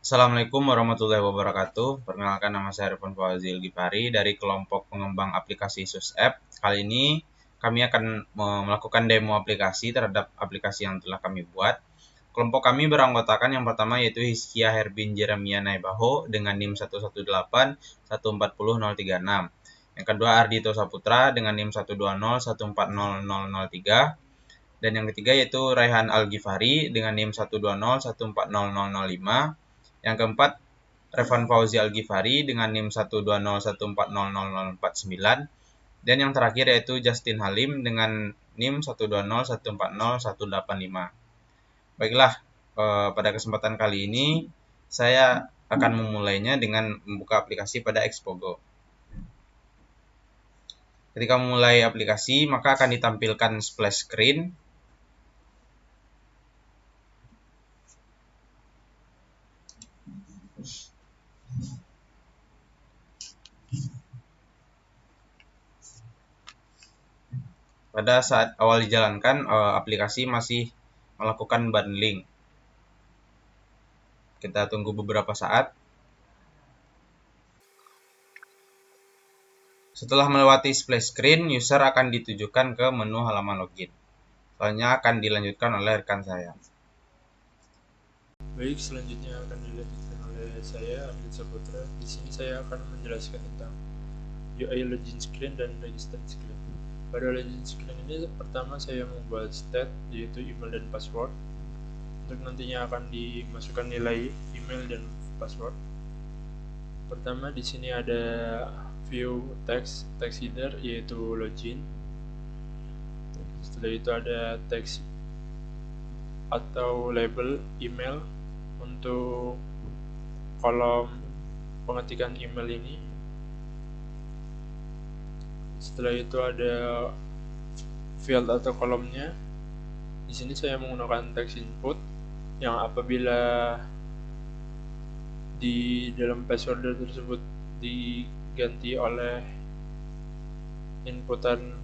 Assalamualaikum warahmatullahi wabarakatuh. Perkenalkan, nama saya Irfan Fawzil Gifari dari kelompok pengembang aplikasi SUSApp. Kali ini kami akan melakukan demo aplikasi terhadap aplikasi yang telah kami buat. Kelompok kami beranggotakan yang pertama yaitu Hizkia Herbin Jeremia Naibaho dengan NIM 118140036. Yang kedua Ardito Saputra dengan NIM 120140003. Dan yang ketiga yaitu Raihan Al-Ghifari dengan NIM 120140005. Yang keempat, Revan Fauzi Al-Ghifari dengan NIM 120140049. Dan yang terakhir yaitu Justin Halim dengan NIM 120140185. Baiklah, pada kesempatan kali ini saya akan memulainya dengan membuka aplikasi pada Xpogo. Ketika memulai aplikasi, maka akan ditampilkan splash screen. Pada saat awal dijalankan, aplikasi masih melakukan bundling. Kita tunggu beberapa saat. Setelah melewati splash screen, user akan ditujukan ke menu halaman login. Selanjutnya akan dilanjutkan oleh rekan saya. Baik, selanjutnya akan dilanjutkan oleh saya, Ardito Saputra. Di sini saya akan menjelaskan tentang UI login screen dan register screen. Pada login screen ini pertama saya membuat state yaitu email dan password. Untuk nantinya akan dimasukkan nilai email dan password. Pertama di sini ada view text header yaitu login. Setelah itu ada text atau label email untuk kolom pengetikan email ini. Setelah itu ada field atau kolomnya. Di sini saya menggunakan text input yang apabila di dalam password tersebut diganti oleh inputan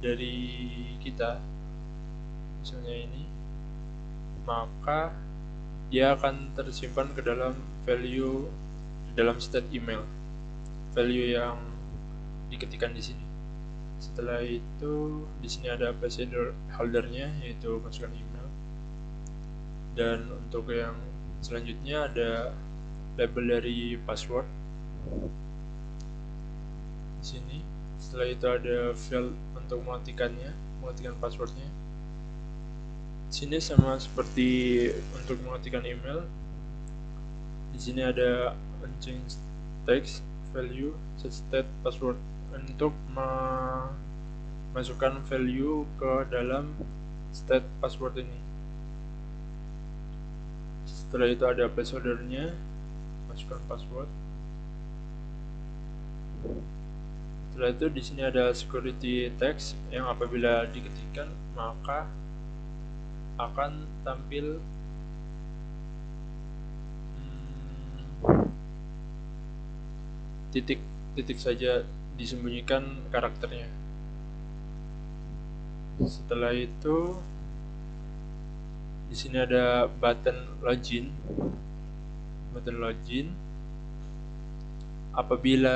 dari kita, misalnya ini, maka dia akan tersimpan ke dalam value dalam state email, value yang diketikkan di sini. Setelah itu di sini ada placeholder-nya yaitu masukkan email. Dan untuk yang selanjutnya ada label dari password di sini. Setelah itu ada field untuk mengetikkan passwordnya. Di sini sama seperti untuk mengetikkan email. Di sini ada unchanged text value set state password untuk memasukkan value ke dalam state password ini. Setelah itu ada placeholder-nya, masukkan password. Setelah itu di sini ada security text yang apabila diketikkan maka akan tampil titik saja, disembunyikan karakternya. Setelah itu di sini ada button login. Apabila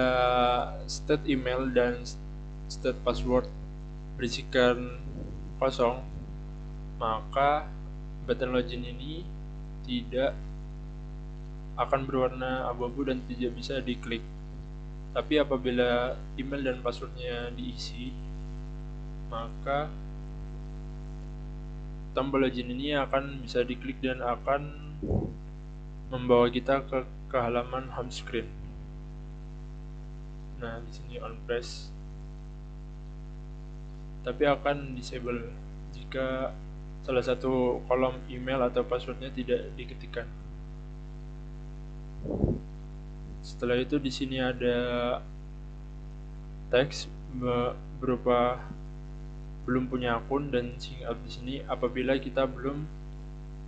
state email dan state password berisikan kosong, maka button login ini tidak akan berwarna abu-abu dan tidak bisa diklik. Tapi apabila email dan passwordnya diisi, maka tombol login ini akan bisa diklik dan akan membawa kita ke halaman home screen. Nah, di sini on press, tapi akan disable jika salah satu kolom email atau passwordnya tidak diketikkan. Setelah itu di sini ada teks berupa belum punya akun dan sign up di sini apabila kita belum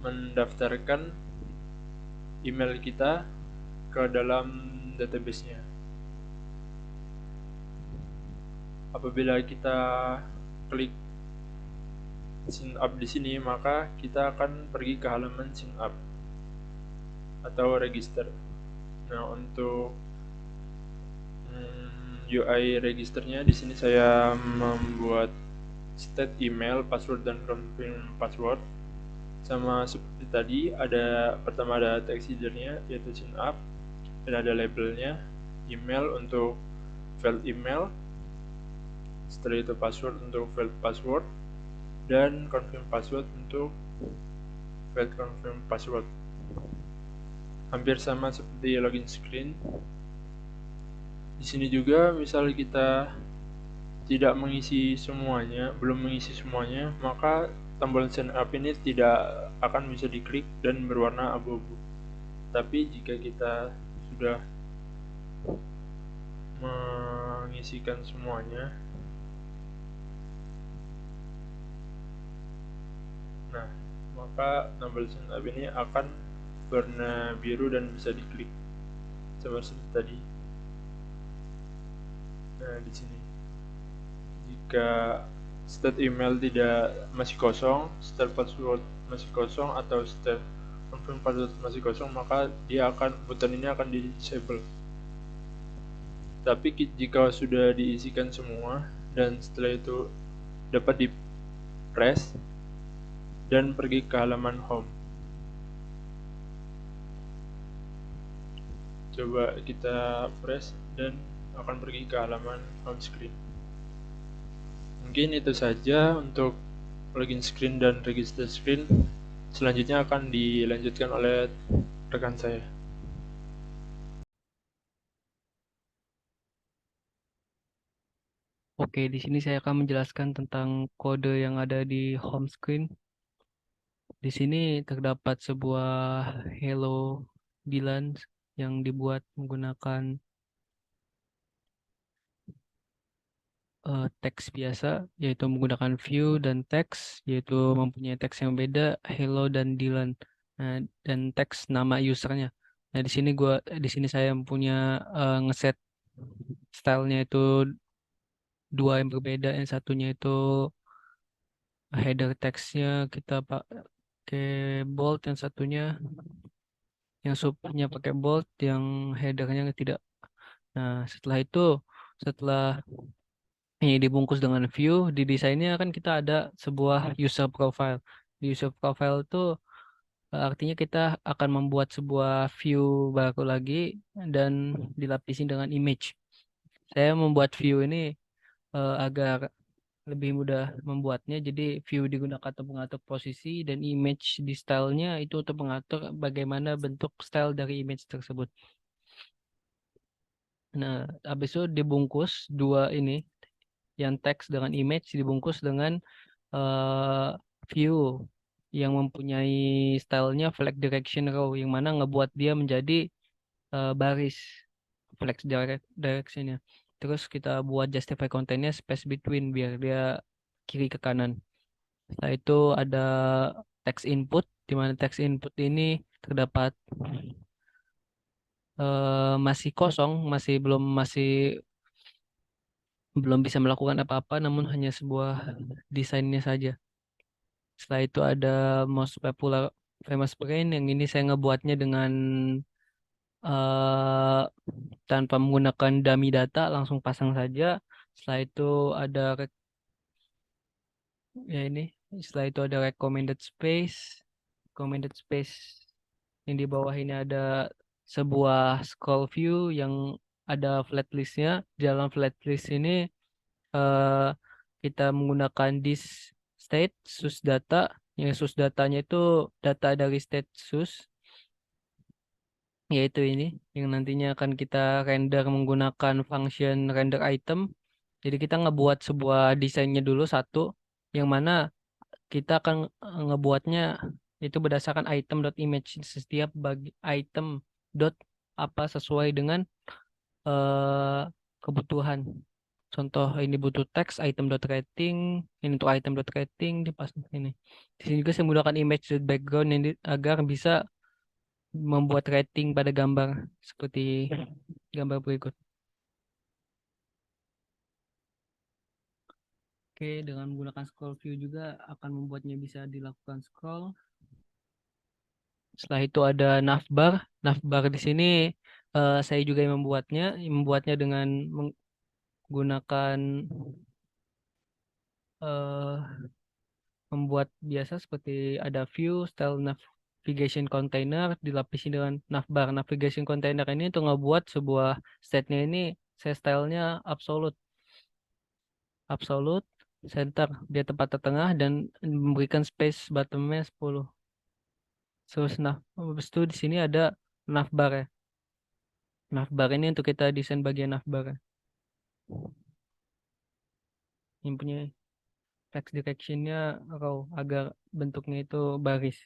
mendaftarkan email kita ke dalam database-nya. Apabila kita klik sign up di sini, maka kita akan pergi ke halaman sign up. atau register. Nah, untuk UI registernya di sini saya membuat state email, password dan confirm password. Sama seperti tadi, ada pertama ada text headernya yaitu sign up, dan ada labelnya email untuk file email, setelah itu password untuk file password, dan confirm password untuk file confirm password. Hampir sama seperti login screen. Di sini juga misal kita tidak mengisi semuanya, belum mengisi semuanya, maka tombol sign up ini tidak akan bisa diklik dan berwarna abu-abu. Tapi jika kita sudah mengisikan semuanya, nah maka tombol sign up ini akan warna biru dan bisa diklik seperti tadi. Nah, di sini jika state email masih kosong, state password masih kosong, atau state confirm password masih kosong, maka button ini akan di disable. Tapi jika sudah diisikan semua dan setelah itu dapat di press dan pergi ke halaman home. Coba kita press dan akan pergi ke halaman home screen. Mungkin itu saja untuk login screen dan register screen. Selanjutnya akan dilanjutkan oleh rekan saya. Oke, di sini saya akan menjelaskan tentang kode yang ada di home screen. Di sini terdapat sebuah Hello Dylan yang dibuat menggunakan teks biasa, yaitu menggunakan view dan teks, yaitu mempunyai teks yang beda, Hello dan Dylan. Nah, dan teks nama usernya. Nah, di sini saya punya ngeset stylenya itu dua yang berbeda. Yang satunya itu header teksnya kita pakai bold, yang satunya yang subnya pakai bold, yang headernya tidak. Nah, setelah ini dibungkus dengan view, di desainnya kan kita ada sebuah user profile. Di user profile itu artinya kita akan membuat sebuah view baru lagi dan dilapisi dengan image. Saya membuat view ini agar lebih mudah membuatnya. Jadi view digunakan untuk mengatur posisi dan image di stylenya itu untuk mengatur bagaimana bentuk style dari image tersebut. Nah, habis itu dibungkus dua ini, yang teks dengan image dibungkus dengan eh, view yang mempunyai stylenya flag direction row, yang mana ngebuat dia menjadi baris flex directionnya. Terus kita buat justify containnya space between biar dia kiri ke kanan. Setelah itu ada text input, di mana text input ini terdapat masih kosong, masih belum bisa melakukan apa-apa, namun hanya sebuah desainnya saja. Setelah itu ada most popular famous brain, yang ini saya ngebuatnya dengan eh tanpa menggunakan dummy data, langsung pasang saja. Setelah itu ada ya ini, setelah itu ada recommended space yang di bawah ini ada sebuah scroll view yang ada flat listnya. Di dalam flat list ini eh, kita menggunakan this state sus data, yang sus datanya itu data dari state sus, yaitu ini yang nantinya akan kita render menggunakan function render item. Jadi kita ngebuat sebuah desainnya dulu satu, yang mana kita akan ngebuatnya itu berdasarkan item.image. Setiap bagi item dot apa sesuai dengan eh, kebutuhan. Contoh ini butuh teks item.rating, ini untuk item.rating dipasang sini. Di sini juga saya menggunakan image.background agar bisa membuat rating pada gambar seperti gambar berikut. Oke, dengan menggunakan scroll view juga akan membuatnya bisa dilakukan scroll. Setelah itu ada navbar. navbar di sini saya juga yang membuatnya dengan menggunakan eh, membuat biasa seperti ada view, style navigation container dilapisi dengan navbar. Navigation container ini untuk ngebuat sebuah state-nya ini saya stylenya absolute, absolute center dia tempat tertengah dan memberikan space bottomnya 10. Terus habis itu di sini ada navbar ya. Navbar ini untuk kita desain bagian navbar ya. Yang punya text directionnya row agar bentuknya itu baris.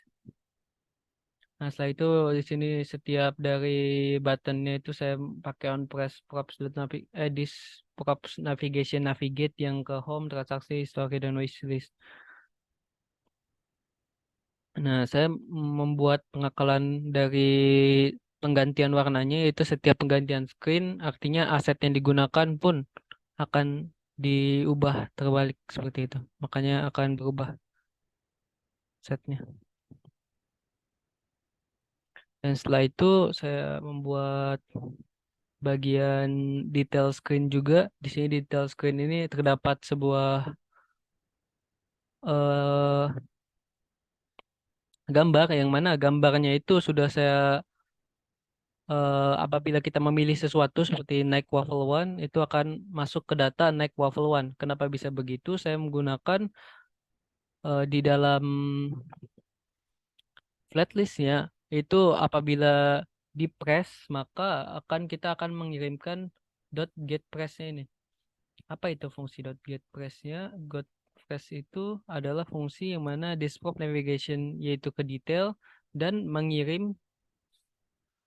Nah, setelah itu di sini setiap dari buttonnya itu saya pakai on press props this props navigation navigate yang ke home, transaksi, story dan wishlist. Nah, saya membuat pengakalan dari penggantian warnanya yaitu setiap penggantian screen artinya aset yang digunakan pun akan diubah terbalik seperti itu. Makanya akan berubah setnya. Dan setelah itu saya membuat bagian detail screen juga. Di sini detail screen ini terdapat sebuah eh, gambar yang mana gambarnya itu sudah saya apabila kita memilih sesuatu seperti Nike Waffle One itu akan masuk ke data Nike Waffle One. Kenapa bisa begitu? Saya menggunakan di dalam flatlistnya itu apabila di press maka kita akan mengirimkan dot get press-nya ini. Apa itu fungsi dot get press-nya? Get press itu adalah fungsi yang mana desktop navigation yaitu ke detail dan mengirim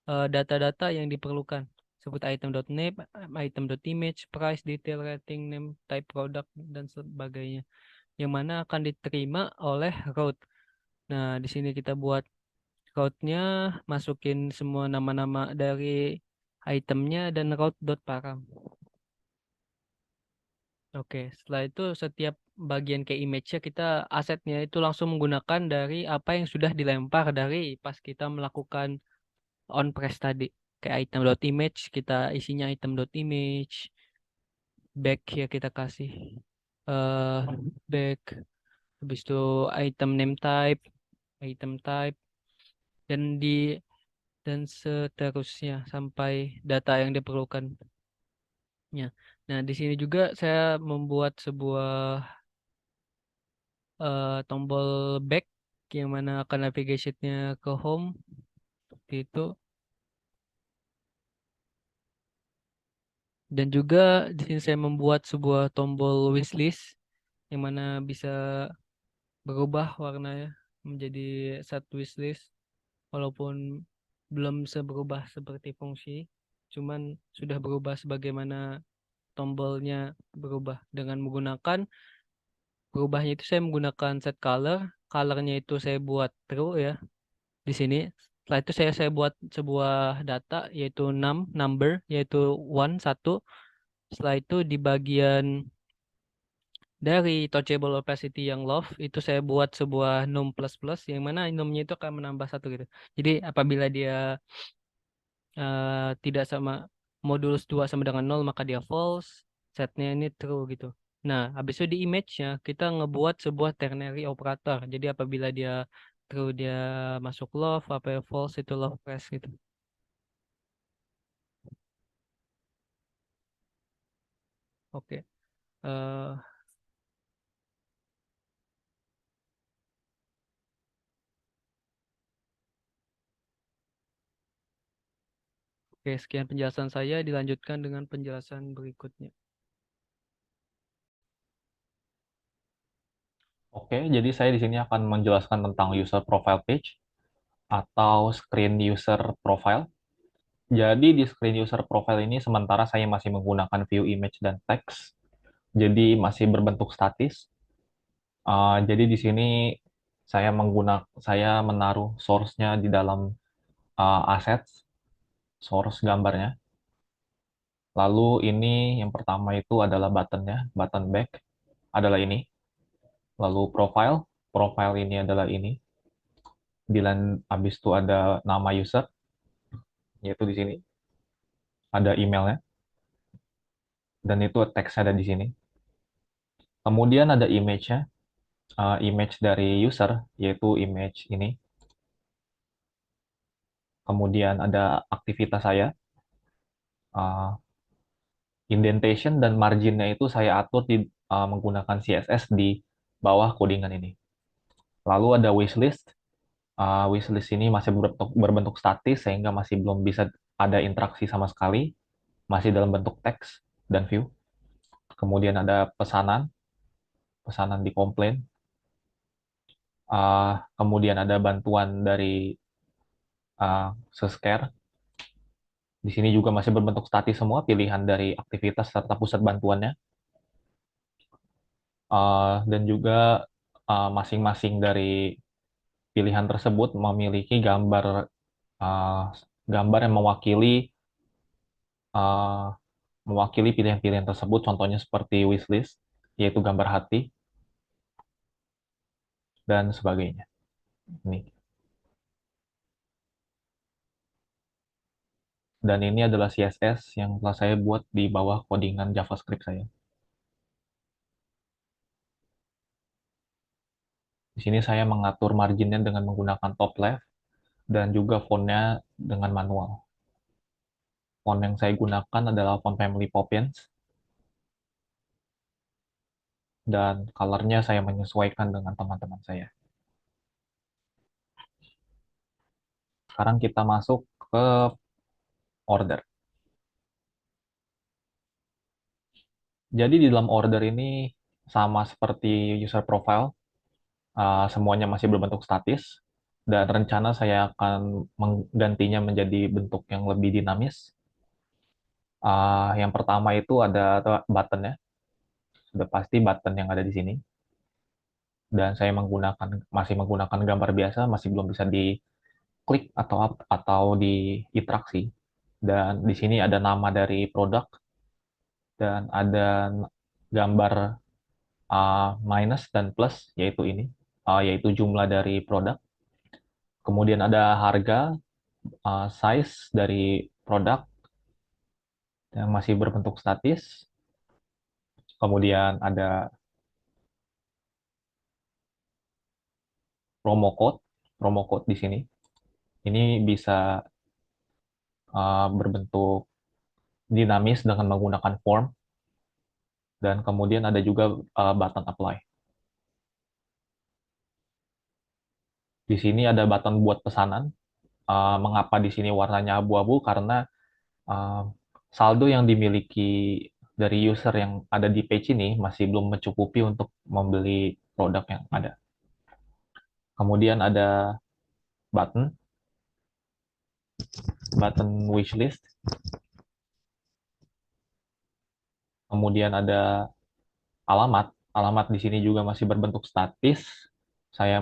data-data yang diperlukan seperti item.name, item.image, price, detail, rating, name, type product dan sebagainya yang mana akan diterima oleh route. Nah, di sini kita buat route-nya, masukin semua nama-nama dari itemnya dan route.param. Oke, setelah itu setiap bagian ke image-nya kita asetnya itu langsung menggunakan dari apa yang sudah dilempar dari pas kita melakukan on press tadi. Kayak item.image, kita isinya item.image, back ya kita kasih eh back, habis itu item type, dan dan seterusnya sampai data yang diperlukan. Ya. Nah, di sini juga saya membuat sebuah tombol back yang mana akan navigasinya ke home seperti itu. Dan juga di sini saya membuat sebuah tombol wishlist yang mana bisa berubah warnanya menjadi satu wishlist walaupun belum berubah seperti fungsi, cuman sudah berubah sebagaimana tombolnya berubah dengan menggunakan berubahnya itu saya menggunakan set color. Colornya itu saya buat true ya di sini. Setelah itu saya buat sebuah data yaitu number yaitu satu. Setelah itu di bagian dari touchable opacity yang love itu saya buat sebuah num plus plus yang mana numnya itu akan menambah satu gitu. Jadi apabila dia tidak sama modulus 2 sama dengan nol maka dia false, setnya ini true gitu. Nah, habis itu di image-nya kita ngebuat sebuah ternary operator. Jadi apabila dia true dia masuk love, apa false itu love press gitu. Oke. Eh, oke, sekian penjelasan saya. Dilanjutkan dengan penjelasan berikutnya. Oke, jadi saya di sini akan menjelaskan tentang user profile page atau screen user profile. Jadi di screen user profile ini sementara saya masih menggunakan view image dan text, jadi masih berbentuk statis. Jadi di sini saya menaruh source-nya di dalam assets, source gambarnya. Lalu ini yang pertama itu adalah button-nya, button back adalah ini. Lalu profile ini adalah ini. Habis itu ada nama user, yaitu di sini ada emailnya, dan itu teksnya ada di sini. Kemudian ada image-nya, image dari user, yaitu image ini. Kemudian ada aktivitas saya, uh, indentation dan marginnya itu saya atur menggunakan CSS di bawah codingan ini. Lalu ada wishlist. Wishlist ini masih berbentuk statis sehingga masih belum bisa ada interaksi sama sekali, masih dalam bentuk teks dan view. Kemudian ada pesanan, pesanan di komplain. Kemudian ada bantuan dari Sescare. Di sini juga masih berbentuk statis semua, pilihan dari aktivitas serta pusat bantuannya. Dan juga masing-masing dari pilihan tersebut memiliki uh, gambar yang uh, mewakili pilihan-pilihan tersebut. Contohnya seperti wishlist, yaitu gambar hati, dan sebagainya. Ini. Dan ini adalah CSS yang telah saya buat di bawah codingan JavaScript saya. Di sini saya mengatur marginnya dengan menggunakan top left dan juga fontnya dengan manual. Font yang saya gunakan adalah font family Poppins, dan colornya saya menyesuaikan dengan teman-teman saya. Sekarang kita masuk ke order. Jadi di dalam order ini sama seperti user profile, semuanya masih berbentuk statis, dan rencana saya akan menggantinya menjadi bentuk yang lebih dinamis. Yang pertama itu ada button-nya, sudah pasti button yang ada di sini. Dan saya masih menggunakan gambar biasa, masih belum bisa diklik atau diinteraksi. Dan di sini ada nama dari produk, dan ada gambar minus dan plus, yaitu ini, yaitu jumlah dari produk. Kemudian ada harga, size dari produk yang masih berbentuk statis. Kemudian ada promo code di sini. Ini bisa berbentuk dinamis dengan menggunakan form. Dan kemudian ada juga button apply. Di sini ada button buat pesanan. Mengapa di sini warnanya abu-abu? Karena uh, saldo yang dimiliki dari user yang ada di page ini masih belum mencukupi untuk membeli produk yang ada. Kemudian ada button wishlist. Kemudian ada alamat. Alamat di sini juga masih berbentuk statis. Saya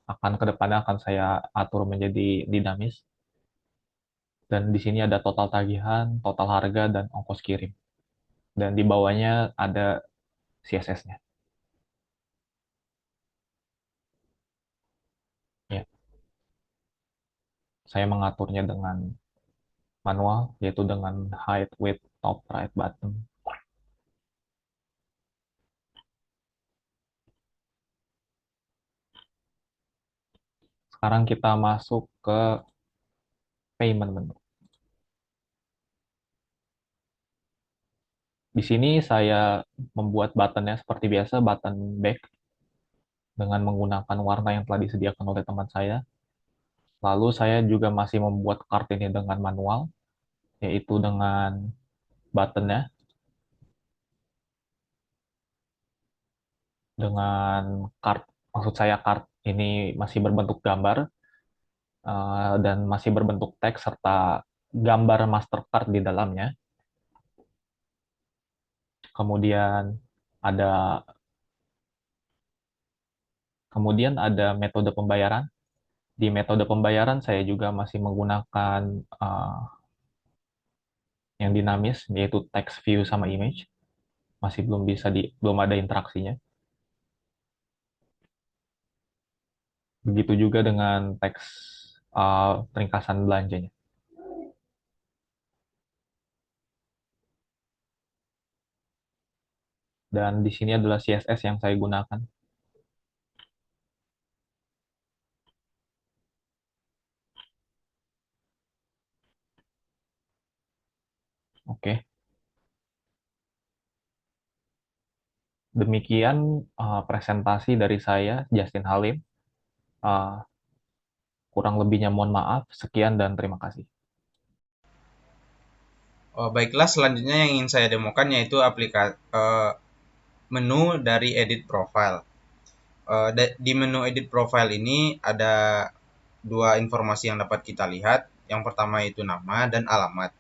akan ke depannya akan saya atur menjadi dinamis. Dan di sini ada total tagihan, total harga, dan ongkos kirim. Dan di bawahnya ada CSS-nya. Ya, saya mengaturnya dengan manual, yaitu dengan height, width, top, right button. Sekarang kita masuk ke payment menu. Di sini saya membuat buttonnya seperti biasa, button back, dengan menggunakan warna yang telah disediakan oleh teman saya. Lalu saya juga masih membuat card ini dengan manual, yaitu dengan buttonnya, dengan card, maksud saya card ini masih berbentuk gambar, dan masih berbentuk teks serta gambar Mastercard di dalamnya. Kemudian ada metode pembayaran. Di metode pembayaran saya juga masih menggunakan yang dinamis, yaitu text, view, sama image. Masih belum ada interaksinya. Begitu juga dengan teks ringkasan belanjanya. Dan di sini adalah CSS yang saya gunakan. Oke, demikian presentasi dari saya, Justin Halim. Kurang lebihnya mohon maaf. Sekian dan terima kasih. Baiklah, selanjutnya yang ingin saya demokan yaitu menu dari edit profile. Di menu edit profile ini ada dua informasi yang dapat kita lihat. Yang pertama itu nama dan alamat.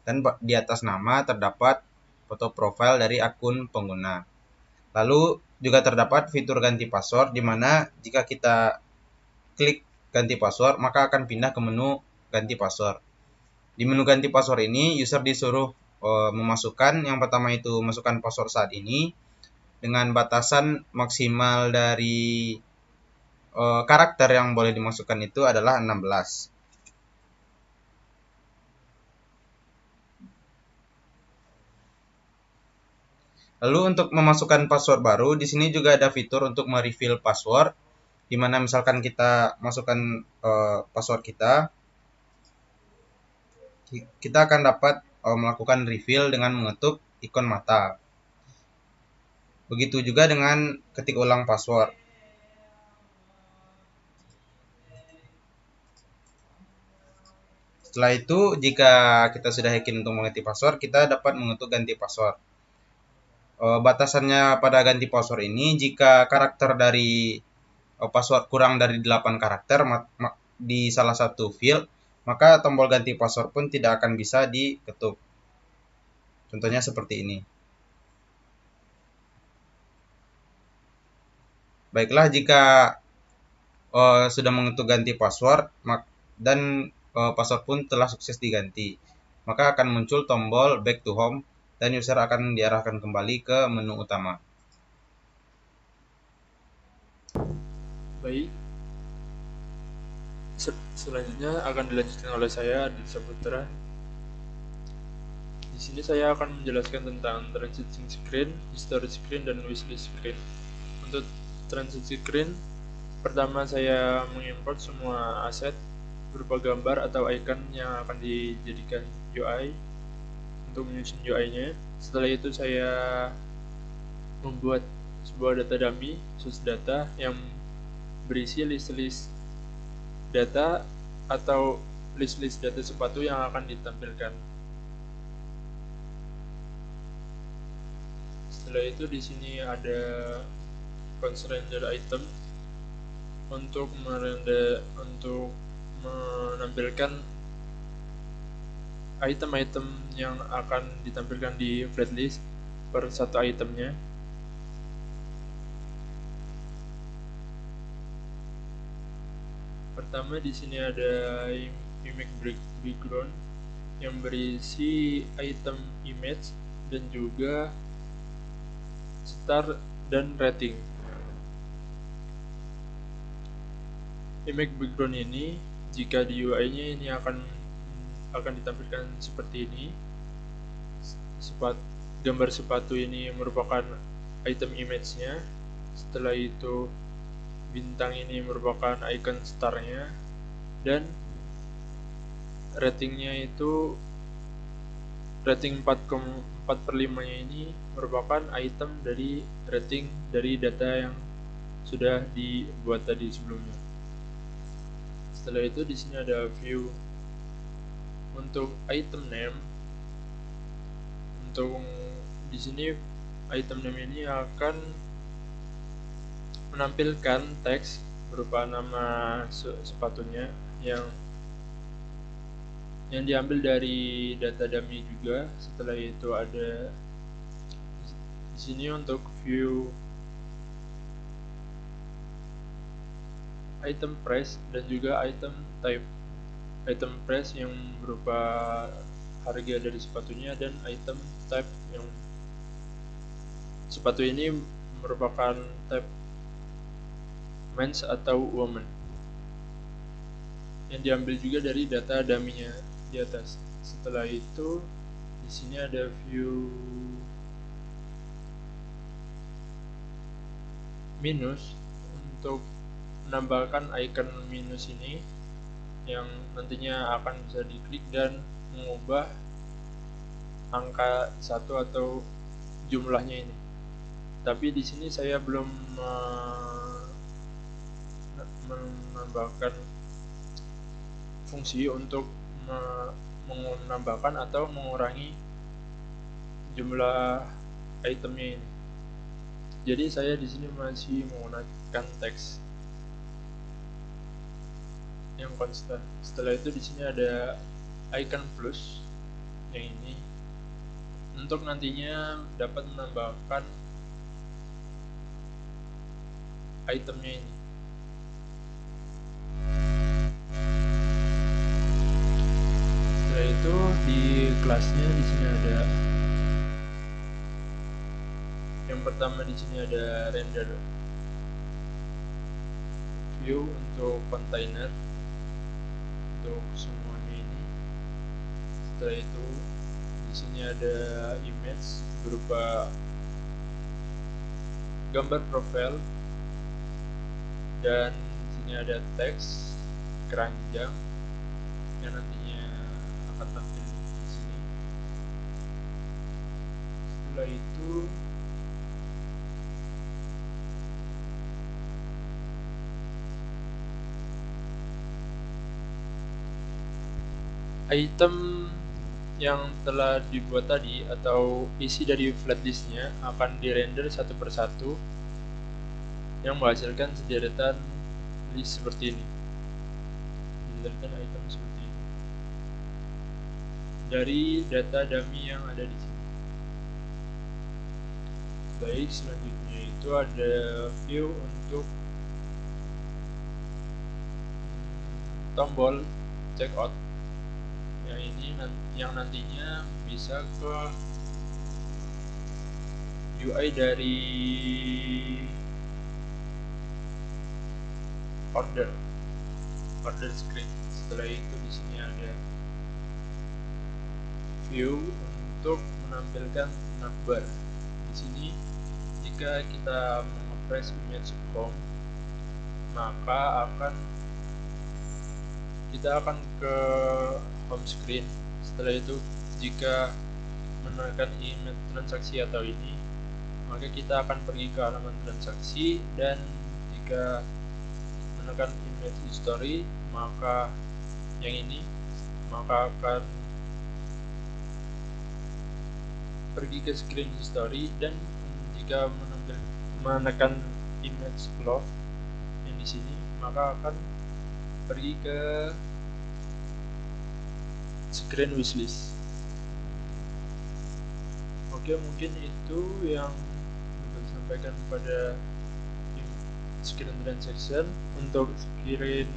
Dan di atas nama terdapat foto profil dari akun pengguna. Lalu juga terdapat fitur ganti password, di mana jika kita klik ganti password, maka akan pindah ke menu ganti password. Di menu ganti password ini, user disuruh memasukkan, yang pertama itu masukkan password saat ini, dengan batasan maksimal dari karakter yang boleh dimasukkan itu adalah 16. Lalu untuk memasukkan password baru, di sini juga ada fitur untuk merefill password, di mana misalkan kita masukkan password kita akan dapat melakukan refill dengan mengetuk ikon mata. Begitu juga dengan ketik ulang password. Setelah itu, jika kita sudah yakin untuk mengganti password, kita dapat mengetuk ganti password. Batasannya pada ganti password ini, jika karakter dari password kurang dari 8 karakter di salah satu field, maka tombol ganti password pun tidak akan bisa diketuk. Contohnya seperti ini. Baiklah, jika sudah mengetuk ganti password dan password pun telah sukses diganti, maka akan muncul tombol back to home dan user akan diarahkan kembali ke menu utama. Baik, selanjutnya akan dilanjutkan oleh saya, Adit Saputra. Di sini saya akan menjelaskan tentang transition screen, history screen, dan wishlist screen. Untuk transition screen, pertama saya mengimport semua aset berupa gambar atau icon yang akan dijadikan UI untuk menyusun UI-nya. Setelah itu saya membuat sebuah data dummy, source data, yang berisi list-list data atau list-list data sepatu yang akan ditampilkan. Setelah itu di sini ada constrainer item untuk menampilkan item-item yang akan ditampilkan di flatlist per satu itemnya. Pertama di sini ada image background yang berisi item image dan juga star dan rating. Image background ini jika di UI-nya ini akan ditampilkan seperti ini. Gambar sepatu ini merupakan item image-nya. Setelah itu bintang ini merupakan icon star-nya, dan ratingnya itu rating 4/5-nya ini merupakan item dari rating dari data yang sudah dibuat tadi sebelumnya. Setelah itu di sini ada view untuk item name. Untuk di sini item name ini akan menampilkan teks berupa nama sepatunya yang diambil dari data dummy juga. Setelah itu ada di sini untuk view item price dan juga item type. Item price yang berupa harga dari sepatunya, dan item type yang sepatu ini merupakan type men's atau woman. yang diambil juga dari data dummy-nya di atas. Setelah itu di sini ada view minus untuk menambahkan icon minus ini yang nantinya akan bisa diklik dan mengubah angka 1 atau jumlahnya ini. Tapi di sini saya belum menambahkan fungsi untuk menambahkan atau mengurangi jumlah itemnya ini. Jadi saya di sini masih menggunakan teks yang konstan. Setelah itu di sini ada icon plus yang ini untuk nantinya dapat menambahkan itemnya ini. Setelah itu di kelasnya di sini ada yang pertama, di sini ada render view untuk container untuk semuanya ini. Setelah itu di sini ada image berupa gambar profil dan di sini ada teks keranjang yang nantinya akan tampil di sini. Setelah itu item yang telah dibuat tadi atau isi dari flatlistnya akan dirender satu persatu yang menghasilkan sederetan list seperti ini, sederetan item seperti ini dari data dummy yang ada di sini. Baik, selanjutnya itu ada view untuk tombol checkout yang ini yang nantinya bisa ke UI dari order screen. Setelah itu di sini ada view untuk menampilkan navbar. Di sini jika kita mengepres image home, maka kita akan ke home screen. Setelah itu jika menekan image transaksi atau ini, maka kita akan pergi ke halaman transaksi, dan jika menekan image history maka yang ini maka akan pergi ke screen history, dan jika menekan image log yang di sini maka akan pergi ke screen wishlist. Oke, mungkin itu yang bisa disampaikan pada screen transaction. Untuk screen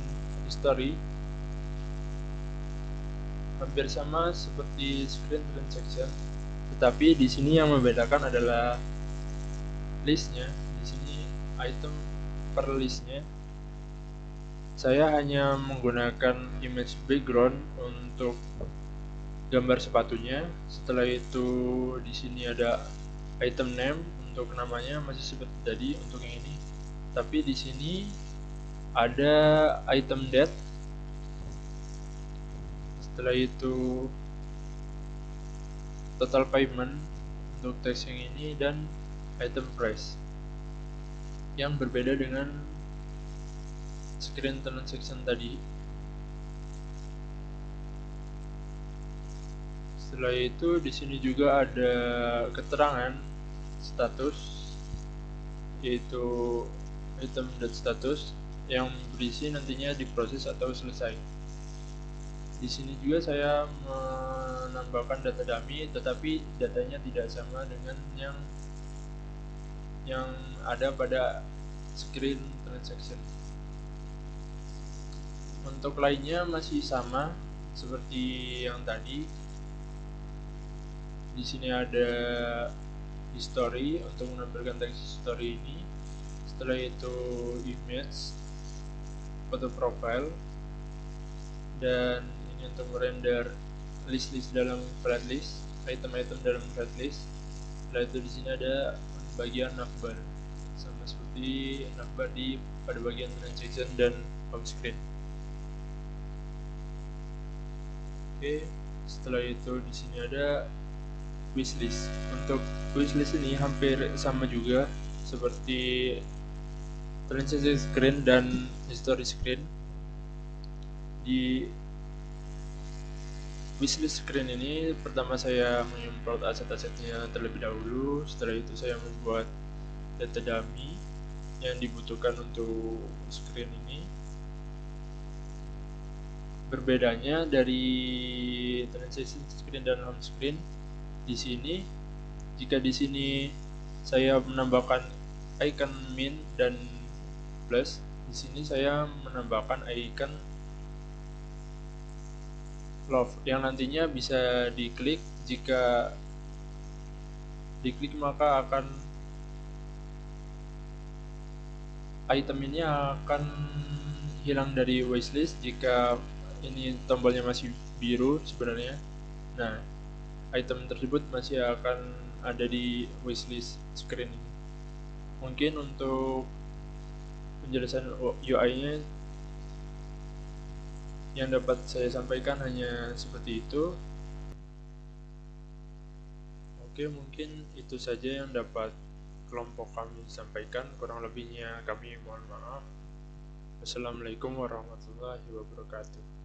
history hampir sama seperti screen transaction, tetapi di sini yang membedakan adalah listnya. Di sini item per listnya saya hanya menggunakan image background untuk gambar sepatunya. Setelah itu di sini ada item name, untuk namanya masih seperti tadi untuk yang ini, tapi di sini ada item date. Setelah itu total payment untuk teks yang ini, dan item price yang berbeda dengan screen transaction tadi. Setelah itu di sini juga ada keterangan status, yaitu item date status yang berisi nantinya diproses atau selesai. Di sini juga saya menambahkan data dummy, tetapi datanya tidak sama dengan yang ada pada screen transaction. Untuk lainnya masih sama seperti yang tadi. Di sini ada history untuk menampilkan teks history ini. Setelah itu image, foto profile, dan ini untuk merender list-list dalam flat list, item-item dalam flat list. Setelah itu di sini ada bagian navbar, sama seperti navbar pada bagian transaction dan home screen. Oke, setelah itu di sini ada wishlist. Untuk wishlist ini hampir sama juga seperti transaction screen dan history screen. Di wishlist screen ini pertama saya mengimport aset-asetnya terlebih dahulu. Setelah itu saya membuat data dummy yang dibutuhkan untuk screen ini. Berbedanya dari transaction screen dan home screen, di sini jika di sini saya menambahkan icon min dan plus, di sini saya menambahkan icon love yang nantinya bisa diklik. Jika diklik maka akan item ini akan hilang dari wishlist jika ini tombolnya masih biru sebenarnya. Nah, item tersebut masih akan ada di wishlist screen ini. Mungkin untuk penjelasan UI-nya yang dapat saya sampaikan hanya seperti itu. Oke, mungkin itu saja yang dapat kelompok kami sampaikan. Kurang lebihnya kami mohon maaf. Wassalamualaikum warahmatullahi wabarakatuh.